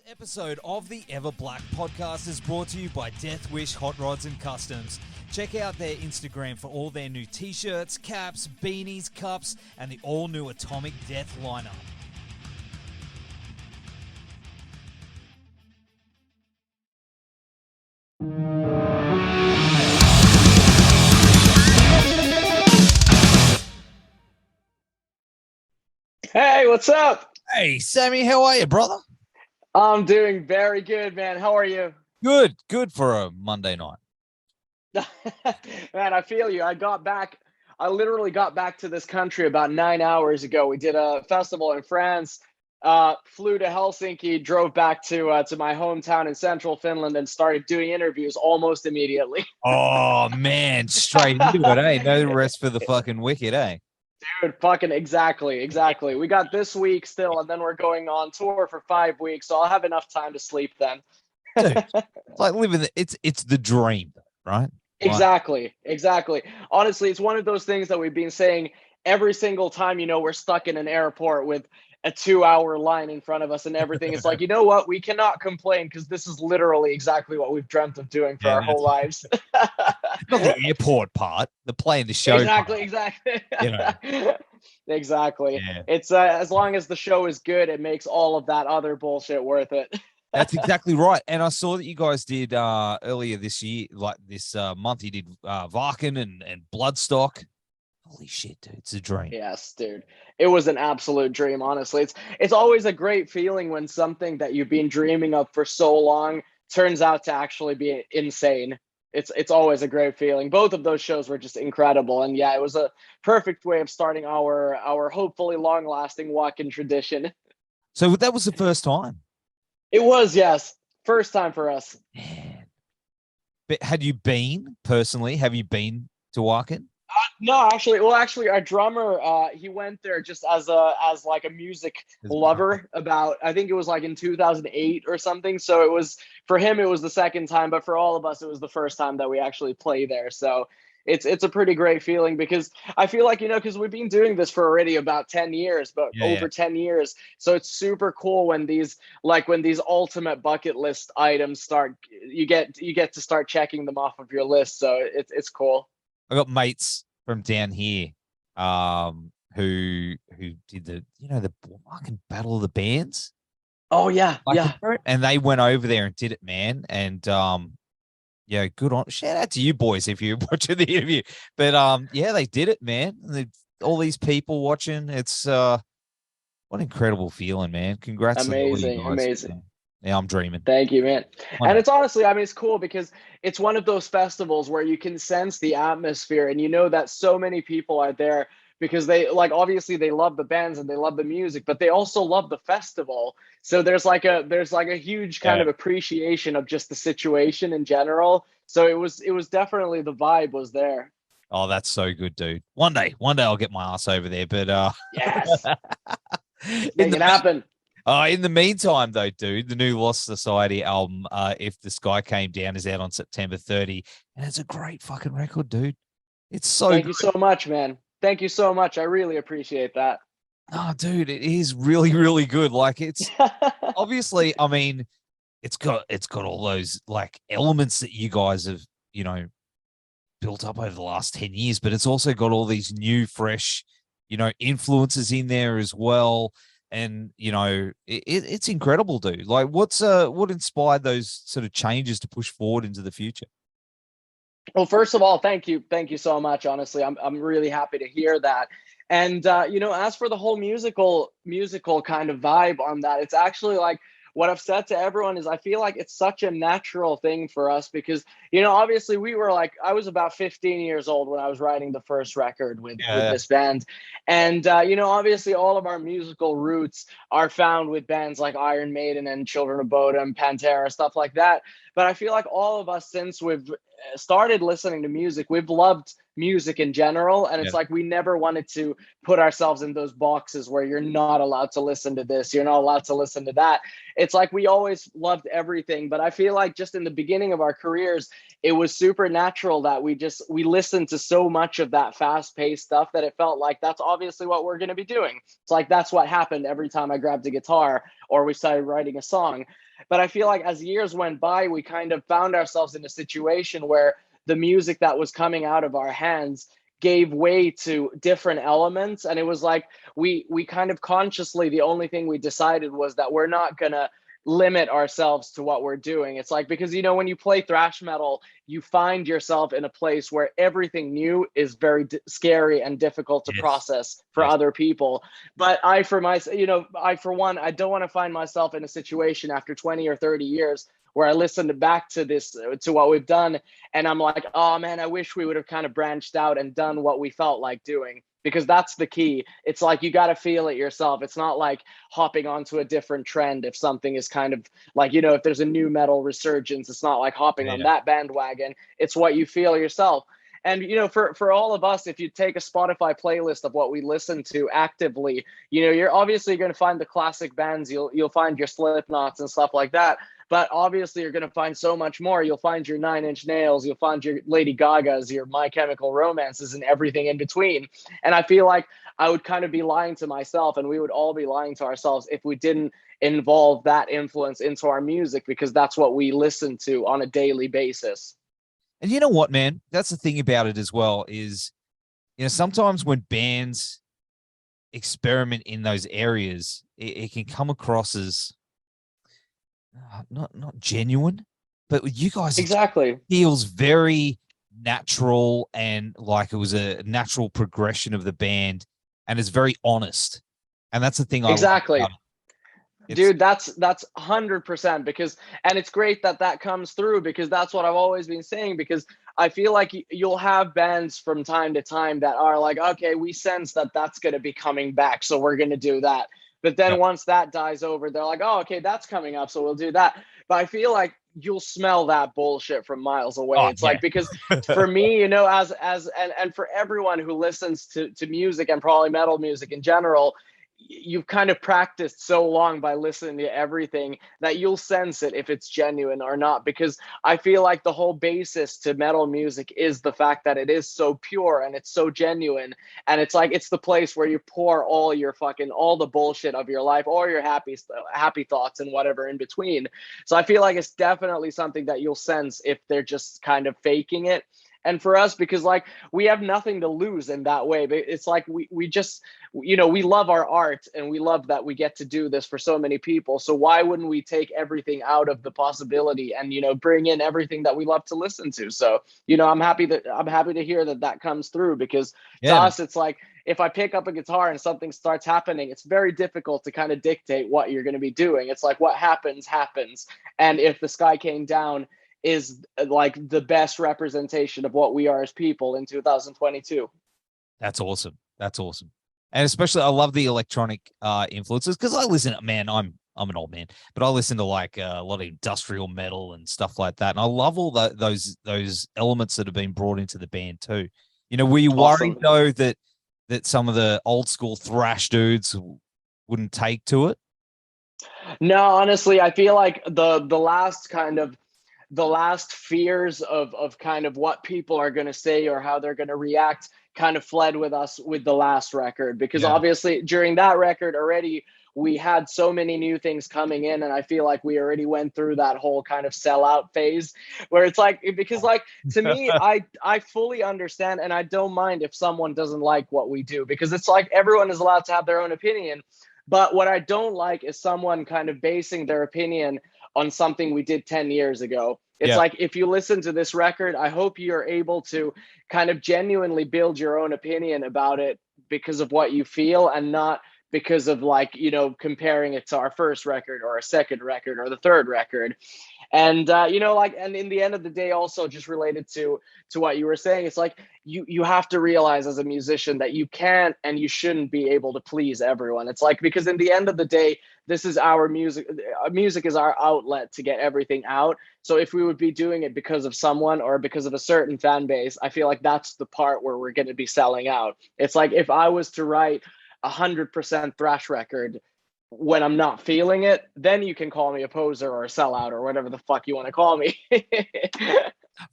Episode of the Everblack Podcast is brought to you by Deathwish, Hotrods and Kustoms. Check out their Instagram for all their new t-shirts, caps, beanies, cups, and the all-new Atomic Death lineup. Hey, what's up? Hey, Sammy, how are you, brother? I'm doing very good, man. How are you? Good for a Monday night. Man, I feel you. I literally got back to this country about 9 hours ago. We did a festival in France, flew to Helsinki, drove back to my hometown in central Finland, and started doing interviews almost immediately. Oh, man, straight into it, eh? No rest for the fucking wicked, eh? Dude, fucking exactly. We got this week still, and then we're going on tour for 5 weeks, so I'll have enough time to sleep then. Dude, it's like living it's the dream, right? Exactly. Honestly, it's one of those things that we've been saying every single time, we're stuck in an airport with a 2-hour line in front of us and everything. It's like, you know what? We cannot complain because this is literally exactly what we've dreamt of doing for our whole lives. Not the airport part, the playing the show. Exactly. Exactly. Yeah. It's as long as the show is good, it makes all of that other bullshit worth it. That's exactly right. And I saw that you guys did earlier this year, like this month, you did Wacken and Bloodstock. Holy shit, dude. It's a dream. Yes, dude. It was an absolute dream, honestly. It's always a great feeling when something that you've been dreaming of for so long turns out to actually be insane. It's always a great feeling. Both of those shows were just incredible. And yeah, it was a perfect way of starting our hopefully long-lasting Wacken tradition. So that was the first time? It was, yes. First time for us. Man. But had you been personally? Have you been to Wacken? No, actually, our drummer, he went there just as like a music lover about, I think it was like in 2008 or something. So it was, for him, it was the second time, but for all of us, it was the first time that we actually play there. So it's a pretty great feeling because I feel like, because we've been doing this for already about 10 years, but over 10 years. So it's super cool when these ultimate bucket list items start, you get to start checking them off of your list. So it's cool. I got mates from down here who did the Wacken Battle of the Bands. Oh yeah, and they went over there and did it, man. And good on, shout out to you boys if you're watching the interview. But they did it, man. All these people watching, it's what an incredible feeling, man. Congrats. Amazing. Man. Yeah, I'm dreaming. Thank you, man. And it's honestly, it's cool because it's one of those festivals where you can sense the atmosphere and that so many people are there because they obviously they love the bands and they love the music, but they also love the festival. So there's like a huge kind of appreciation of just the situation in general. So it was definitely, the vibe was there. Oh, that's so good, dude. One day I'll get my ass over there, but yes. Make it happen. In the meantime, though, dude, the new Lost Society album, If the Sky Came Down, is out on September 30, and it's a great fucking record, dude. It's so Thank you so much, man. Thank you so much. I really appreciate that. Oh, dude, it is really, really good. Like, it's obviously, it's got all those like elements that you guys have, built up over the last 10 years, but it's also got all these new, fresh, influences in there as well. And it's incredible, dude. Like, what inspired those sort of changes to push forward into the future? Well, first of all, thank you so much. Honestly, I'm really happy to hear that. And as for the whole musical kind of vibe on that, it's actually like what I've said to everyone is I feel like it's such a natural thing for us because, obviously we were like, I was about 15 years old when I was writing the first record with this band. And, obviously all of our musical roots are found with bands like Iron Maiden and Children of Bodom, Pantera, stuff like that. But I feel like all of us, since we've started listening to music, we've loved music in general. And it's Yeah. like we never wanted to put ourselves in those boxes where you're not allowed to listen to this, you're not allowed to listen to that. It's like we always loved everything. But I feel like just in the beginning of our careers, it was super natural that we listened to so much of that fast-paced stuff that it felt like that's obviously what we're going to be doing. It's like that's what happened every time I grabbed a guitar or we started writing a song. But I feel like as years went by, we kind of found ourselves in a situation where the music that was coming out of our hands gave way to different elements. And it was like we kind of consciously, the only thing we decided was that we're not gonna limit ourselves to what we're doing. It's like, because when you play thrash metal, you find yourself in a place where everything new is very scary and difficult to process for other people. But I for one, I don't want to find myself in a situation after 20 or 30 years where I listened back to what we've done, and I'm like, oh man, I wish we would have kind of branched out and done what we felt like doing, because that's the key. It's like you got to feel it yourself. It's not like hopping onto a different trend. If something is kind of like, if there's a new metal resurgence, it's not like hopping on that bandwagon. It's what you feel yourself. And for all of us, if you take a Spotify playlist of what we listen to actively, you're obviously going to find the classic bands. You'll find your Slipknots and stuff like that. But obviously, you're going to find so much more. You'll find your Nine Inch Nails, you'll find your Lady Gagas, your My Chemical Romances, and everything in between. And I feel like I would kind of be lying to myself, and we would all be lying to ourselves if we didn't involve that influence into our music, because that's what we listen to on a daily basis. And you know what, man? That's the thing about it as well is, sometimes when bands experiment in those areas, it can come across as not genuine, but with you guys, exactly, it feels very natural and like it was a natural progression of the band, and it's very honest. And that's the thing I exactly. love. Dude, that's 100%, because, and it's great that comes through, because that's what I've always been saying, because I feel like you'll have bands from time to time that are like, okay, we sense that that's going to be coming back, so we're going to do that. But then once that dies over, they're like, oh, okay, that's coming up, so we'll do that. But I feel like you'll smell that bullshit from miles away. It's like, because for me, as and for everyone who listens to music, and probably metal music in general, you've kind of practiced so long by listening to everything that you'll sense it if it's genuine or not. Because I feel like the whole basis to metal music is the fact that it is so pure and it's so genuine. And it's like, it's the place where you pour all the bullshit of your life, or your happy thoughts and whatever in between. So I feel like it's definitely something that you'll sense if they're just kind of faking it. And for us, because like we have nothing to lose in that way, but it's like we just, we love our art, and we love that we get to do this for so many people. So why wouldn't we take everything out of the possibility and, bring in everything that we love to listen to? So, I'm happy to hear that comes through, because to us, it's like, if I pick up a guitar and something starts happening, it's very difficult to kind of dictate what you're going to be doing. It's like, what happens. And if The Sky Came Down is like the best representation of what we are as people in 2022. That's awesome. And especially I love the electronic influences, because I listen, man, I'm an old man, but I listen to like a lot of industrial metal and stuff like that. And I love all those elements that have been brought into the band too. Were you worried though that some of the old school thrash dudes wouldn't take to it? No, honestly, I feel like the last fears of kind of what people are going to say or how they're going to react kind of fled with us with the last record, because obviously during that record already we had so many new things coming in, and I feel like we already went through that whole kind of sellout phase where it's like, because like to me, I fully understand, and I don't mind if someone doesn't like what we do, because it's like everyone is allowed to have their own opinion. But what I don't like is someone kind of basing their opinion on something we did 10 years ago. It's like, if you listen to this record, I hope you're able to kind of genuinely build your own opinion about it because of what you feel, and not because of like, you know, comparing it to our first record or our second record or the third record. And you know, like, and in the end of the day, also just related to what you were saying, it's like you have to realize as a musician that you can't and you shouldn't be able to please everyone. It's like, because in the end of the day, this is our music. Music is our outlet to get everything out. So if we would be doing it because of someone or because of a certain fan base, I feel like that's the part where we're going to be selling out. It's like if I was to write 100% thrash record when I'm not feeling it, then you can call me a poser or a sellout or whatever the fuck you want to call me.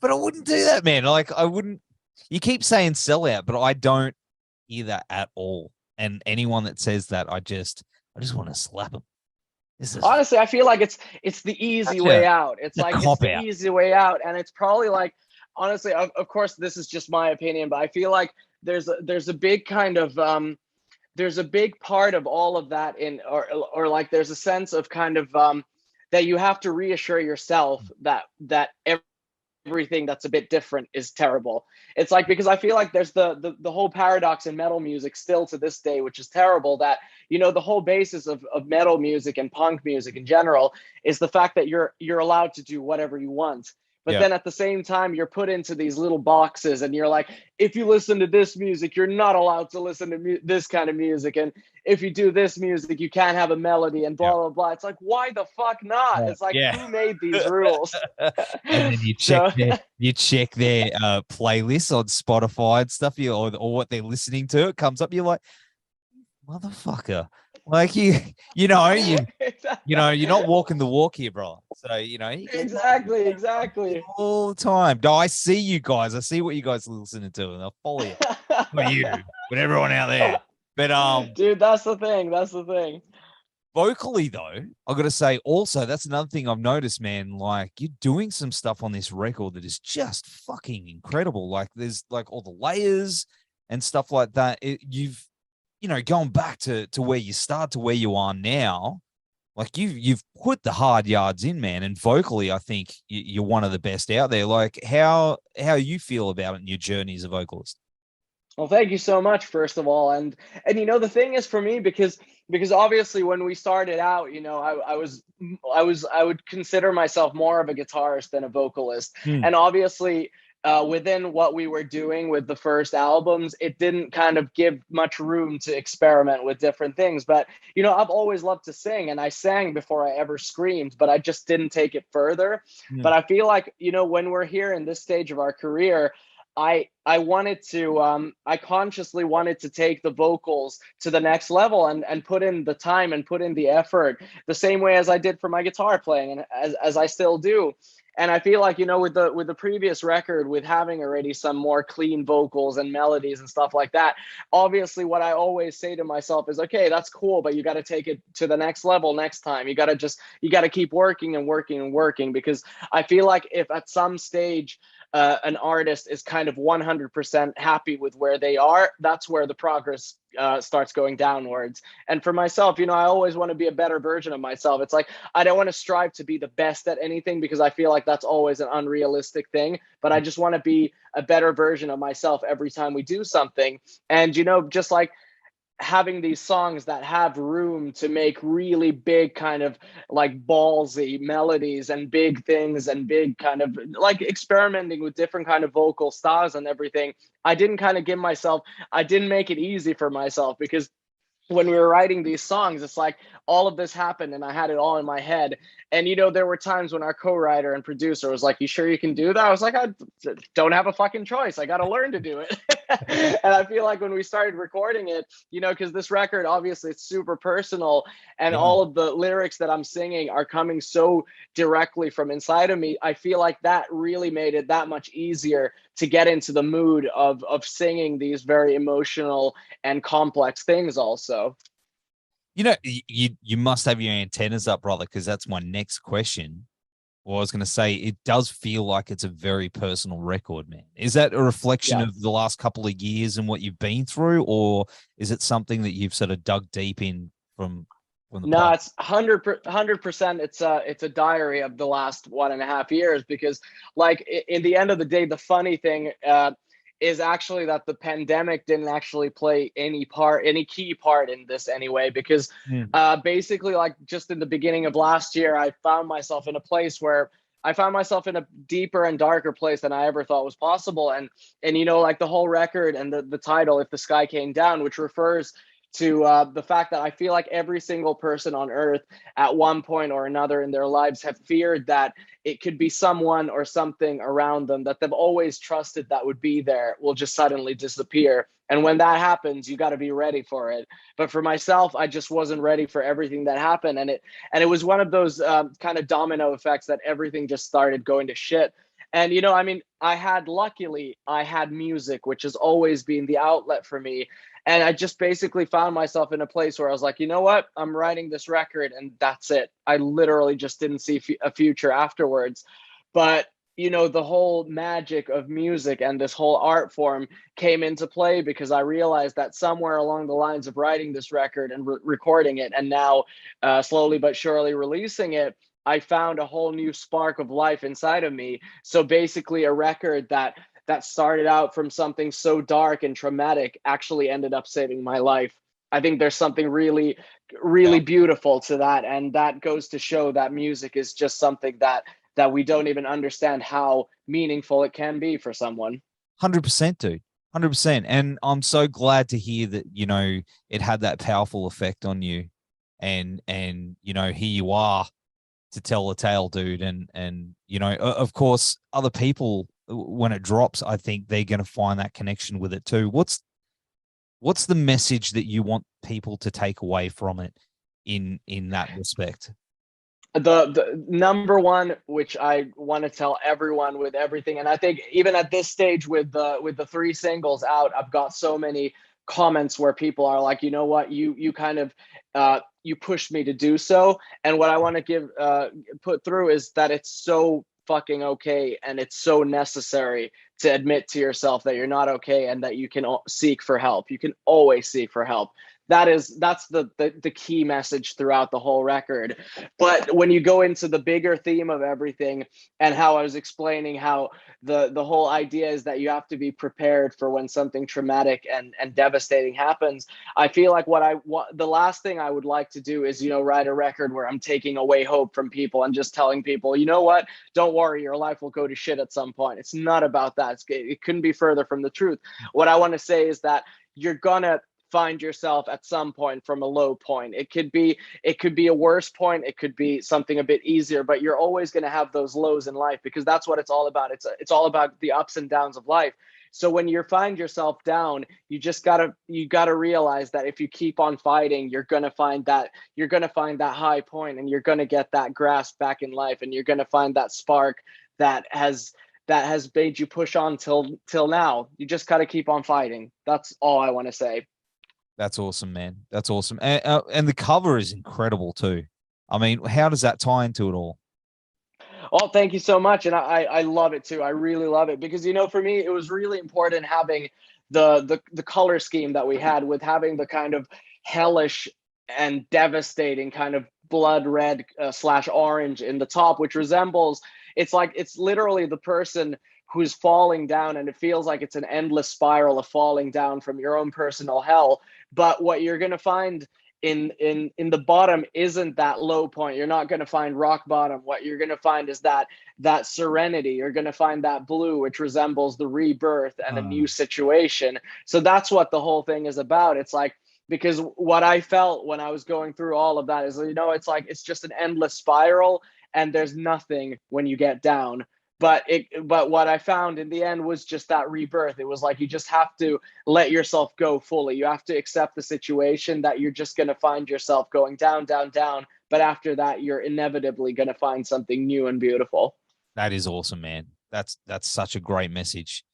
But I wouldn't do that, man. Like, I wouldn't. You keep saying sellout, but I don't hear that at all. And anyone that says that, I just want to slap them. Honestly, I feel like it's the easy way out. It's like it's the easy way out, and it's probably like, honestly, of course, this is just my opinion, but I feel like there's a big kind of there's a big part of all of that in, or like there's a sense of kind of that you have to reassure yourself that everything that's a bit different is terrible. It's like, because I feel like there's the whole paradox in metal music still to this day, which is terrible, that, you know, the whole basis of metal music and punk music in general is the fact that you're allowed to do whatever you want. But then at the same time, you're put into these little boxes and you're like, if you listen to this music, you're not allowed to listen to this kind of music. And if you do this music, you can't have a melody and blah, blah, blah. It's like, why the fuck not? It's like, who made these rules? And then you check their playlists on Spotify and stuff, or what they're listening to. It comes up, you're like, motherfucker. Like exactly. You know, you're not walking the walk here, bro. So, you know, exactly all the time. No, I see you guys. I see what you guys are listening to, and I'll follow you. Not you, but everyone out there. But dude, that's the thing. Vocally, though, I've got to say, also, that's another thing I've noticed, man. Like, you're doing some stuff on this record that is just fucking incredible. Like, there's like all the layers and stuff like that. You've, you know, going back to where you start to where you are now, like you've put the hard yards in, man. And vocally, I think you're one of the best out there. Like, how you feel about it in your journey as a vocalist? Well, thank you so much, first of all. And you know, the thing is for me, because obviously when we started out, you know, I would consider myself more of a guitarist than a vocalist. And obviously within what we were doing with the first albums, it didn't kind of give much room to experiment with different things. But, you know, I've always loved to sing, and I sang before I ever screamed, but I just didn't take it further. But I feel like, you know, when we're here in this stage of our career, I wanted to, I consciously wanted to take the vocals to the next level and put in the time and put in the effort the same way as I did for my guitar playing, and as I still do. And I feel like, you know, with the previous record, with having already some more clean vocals and melodies and stuff like that, obviously what I always say to myself is, okay, that's cool, but you got to take it to the next level next time. You got to keep working and working and working, because I feel like if at some stage an artist is kind of 100% happy with where they are, that's where the progress starts going downwards. And for myself, you know, I always want to be a better version of myself. It's like, I don't want to strive to be the best at anything, because I feel like that's always an unrealistic thing, but I just want to be a better version of myself every time we do something. And, you know, just like having these songs that have room to make really big kind of like ballsy melodies and big things and big kind of like experimenting with different kind of vocal styles and everything, I didn't make it easy for myself, because when we were writing these songs, it's like all of this happened and I had it all in my head. And, you know, there were times when our co-writer and producer was like, you sure you can do that? I was like, I don't have a fucking choice. I got to learn to do it. And I feel like when we started recording it, you know, because this record, obviously it's super personal, and all of the lyrics that I'm singing are coming so directly from inside of me. I feel like that really made it that much easier to get into the mood of singing these very emotional and complex things also. You know, you must have your antennas up, brother, because that's my next question. Well, I was going to say, it does feel like it's a very personal record, man. Is that a reflection of the last couple of years and what you've been through, or is it something that you've sort of dug deep in from the past? It's 100%. It's a diary of the last 1.5 years, because like in the end of the day, the funny thing is actually that the pandemic didn't actually play any key part in this anyway, because basically, like, just in the beginning of last year, I found myself in a place where I found myself in a deeper and darker place than I ever thought was possible. And you know, like the whole record and the title, If the Sky Came Down, which refers to the fact that I feel like every single person on earth at one point or another in their lives have feared that it could be someone or something around them that they've always trusted that would be there will just suddenly disappear. And when that happens, you got to be ready for it. But for myself, I just wasn't ready for everything that happened. And it was one of those kind of domino effects that everything just started going to shit. And, you know, I mean, luckily, I had music, which has always been the outlet for me. And I just basically found myself in a place where I was like, you know what? I'm writing this record and that's it. I literally just didn't see a future afterwards. But, you know, the whole magic of music and this whole art form came into play because I realized that somewhere along the lines of writing this record and recording it and now slowly but surely releasing it, I found a whole new spark of life inside of me. So basically a record that started out from something so dark and traumatic actually ended up saving my life. I think there's something really, really beautiful to that. And that goes to show that music is just something that we don't even understand how meaningful it can be for someone. 100%, dude. 100%. And I'm so glad to hear that, you know, it had that powerful effect on you. And you know, here you are to tell the tale, dude. And you know, of course, other people, when it drops, I think they're going to find that connection with it too. What's the message that you want people to take away from it in that respect? The number one, which I want to tell everyone with everything, and I think even at this stage with the 3 singles out, I've got so many comments where people are like, you know what, you kind of you pushed me to do so. And what I want to put through is that it's so fucking okay and it's so necessary to admit to yourself that you're not okay and that you can seek for help. You can always seek for help. That's the key message throughout the whole record. But when you go into the bigger theme of everything and how I was explaining how the whole idea is that you have to be prepared for when something traumatic and devastating happens, I feel like the last thing I would like to do is, you know, write a record where I'm taking away hope from people and just telling people, you know what, don't worry, your life will go to shit at some point. It's not about that. It couldn't be further from the truth. What I want to say is that you're gonna find yourself at some point from a low point. It could be a worse point. It could be something a bit easier, but you're always going to have those lows in life because that's what it's all about. It's all about the ups and downs of life. So when you find yourself down, you gotta realize that if you keep on fighting, you're gonna find that high point, and you're gonna get that grasp back in life, and you're gonna find that spark that has made you push on till now. You just gotta keep on fighting. That's all I want to say. That's awesome, man. That's awesome. And the cover is incredible too. I mean, how does that tie into it all? Oh, thank you so much. And I love it too. I really love it because, you know, for me, it was really important having the color scheme that we had, with having the kind of hellish and devastating kind of blood red / orange in the top, which resembles, it's literally the person who's falling down, and it feels like it's an endless spiral of falling down from your own personal hell. But what you're going to find in the bottom isn't that low point. You're not going to find rock bottom. What you're going to find is that serenity. You're going to find that blue, which resembles the rebirth and a new situation. So that's what the whole thing is about. It's like, because what I felt when I was going through all of that is, you know, it's like, it's just an endless spiral and there's nothing when you get down. But what I found in the end was just that rebirth. It was like, you just have to let yourself go fully. You have to accept the situation that you're just going to find yourself going down, down, down. But after that, you're inevitably going to find something new and beautiful. That is awesome, man. That's such a great message,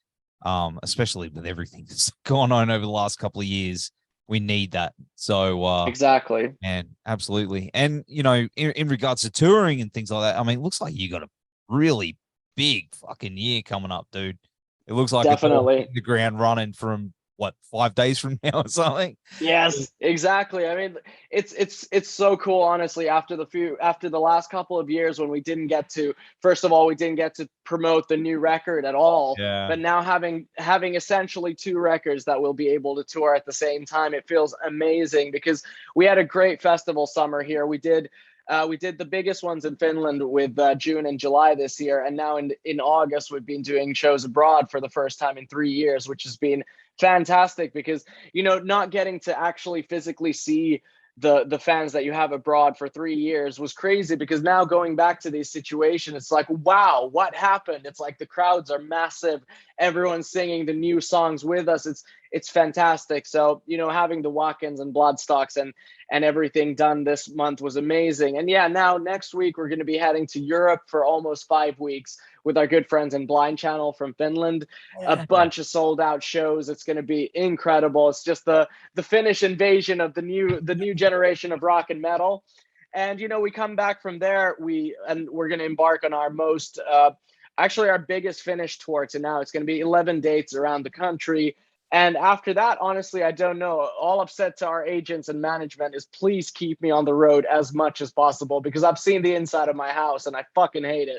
especially with everything that's gone on over the last couple of years. We need that. So exactly, man, absolutely. And you know, in regards to touring and things like that, I mean, it looks like you got a really big fucking year coming up, dude. It looks like definitely it's all the ground running from what, 5 days from now or something. Yes, exactly. I mean, it's so cool, honestly. After the last couple of years when we didn't get to, first of all, we didn't get to promote the new record at all. Yeah. But now having essentially 2 records that we'll be able to tour at the same time, it feels amazing because we had a great festival summer here. We did the biggest ones in Finland with June and July this year, and now in August we've been doing shows abroad for the first time in 3 years, which has been fantastic because, you know, not getting to actually physically see the fans that you have abroad for 3 years was crazy, because now going back to these situations, it's like, wow, what happened? It's like the crowds are massive, everyone's singing the new songs with us. It's fantastic. So, you know, having the Wackens and Bloodstocks and everything done this month was amazing. And yeah, now next week we're going to be heading to Europe for almost 5 weeks with our good friends in Blind Channel from Finland. A bunch of sold out shows. It's going to be incredible. It's just the Finnish invasion of the new generation of rock and metal. And, you know, we come back from there, we're going to embark on our most, actually our biggest Finnish tour to now. It's going to be 11 dates around the country. And after that, honestly, I don't know. All I've said to our agents and management is please keep me on the road as much as possible, because I've seen the inside of my house and I fucking hate it.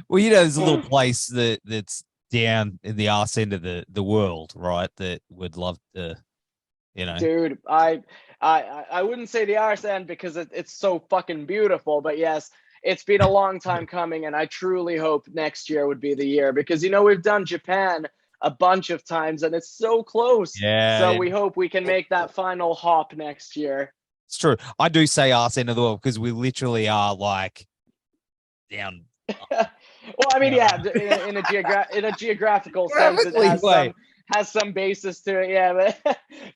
Well, you know, there's a little place that's down in the arse end of the world, right? That would love to, you know. Dude, I wouldn't say the arse end because it's so fucking beautiful, but yes, it's been a long time coming, and I truly hope next year would be the year, because, you know, we've done Japan a bunch of times and it's so close. Yeah. So we hope we can make that final hop next year. It's true. I do say arse end of the world because we literally are like down. Well, I mean, yeah, in a geographical sense, it has some basis to it. Yeah,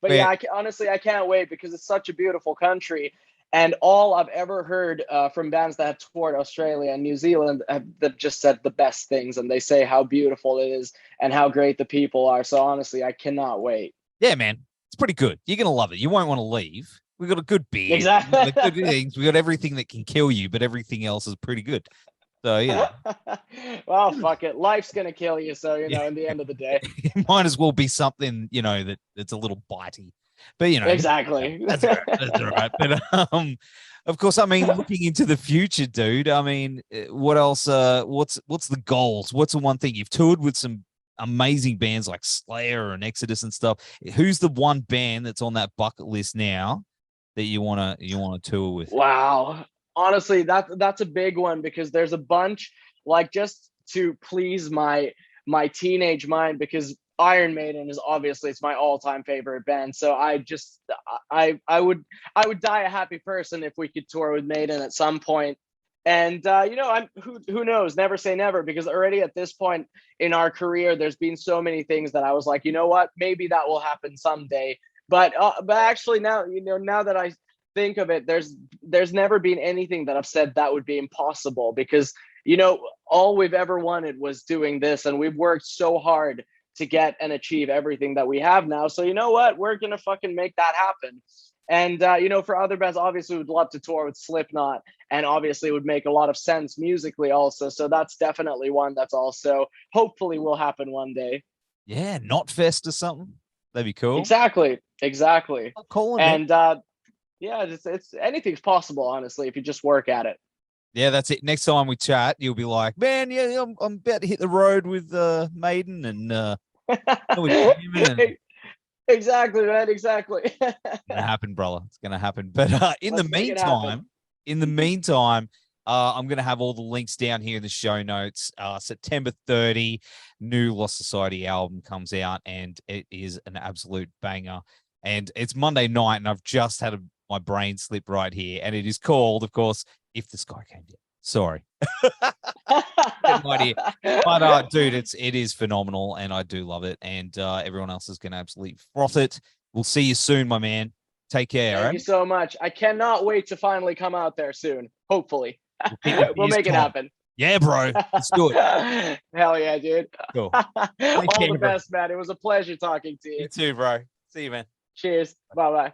but yeah, honestly, I can't wait because it's such a beautiful country. And all I've ever heard from bands that have toured Australia and New Zealand have just said the best things, and they say how beautiful it is and how great the people are. So honestly, I cannot wait. Yeah, man, it's pretty good. You're gonna love it. You won't want to leave. We got a good beer, exactly. Good things. We got everything that can kill you, but everything else is pretty good. So yeah. Well, fuck it. Life's gonna kill you. So, you know, in the end of the day, it might as well be something, you know, that's a little bitey. But, you know, exactly. That's all right. But of course, I mean, looking into the future, dude. I mean, what else? What's the goals? What's the one thing you've toured with some amazing bands like Slayer and Exodus and stuff? Who's the one band that's on that bucket list now that you wanna tour with? Wow, honestly, that's a big one, because there's a bunch, like, just to please my teenage mind, because Iron Maiden is obviously, it's my all-time favorite band. So I would die a happy person if we could tour with Maiden at some point. And you know, who knows? Never say never, because already at this point in our career, there's been so many things that I was like, you know what, maybe that will happen someday. But actually now, you know, now that I think of it, there's never been anything that I've said that would be impossible, because, you know, all we've ever wanted was doing this, and we've worked so hard to get and achieve everything that we have now. So, you know what, we're gonna fucking make that happen. And you know, for other bands, obviously we'd love to tour with Slipknot, and obviously it would make a lot of sense musically also. So that's definitely one that's also hopefully will happen one day. Yeah, Not Fest or something. That'd be cool. Exactly. I'm calling and yeah, it's anything's possible, honestly, if you just work at it. Yeah, that's it. Next time we chat, you'll be like, man, yeah, I'm about to hit the road with Maiden and exactly, man, exactly. It's gonna happen, brother. It's gonna happen. But in the meantime, I'm gonna have all the links down here in the show notes. September 30, new Lost Society album comes out, and it is an absolute banger. And it's Monday night, and I've just had my brain slip right here, and it is called, of course, If the Sky Came Down. Sorry. No idea. But dude, it is phenomenal, and I do love it, and everyone else is gonna absolutely froth it. We'll see you soon, my man. Take care. Thank you so much. I cannot wait to finally come out there soon. Hopefully. We'll make it happen. Yeah, bro. Let's do it. Hell yeah, dude. Cool. All the best, man. It was a pleasure talking to you. You too, bro. See you, man. Cheers. Bye-bye.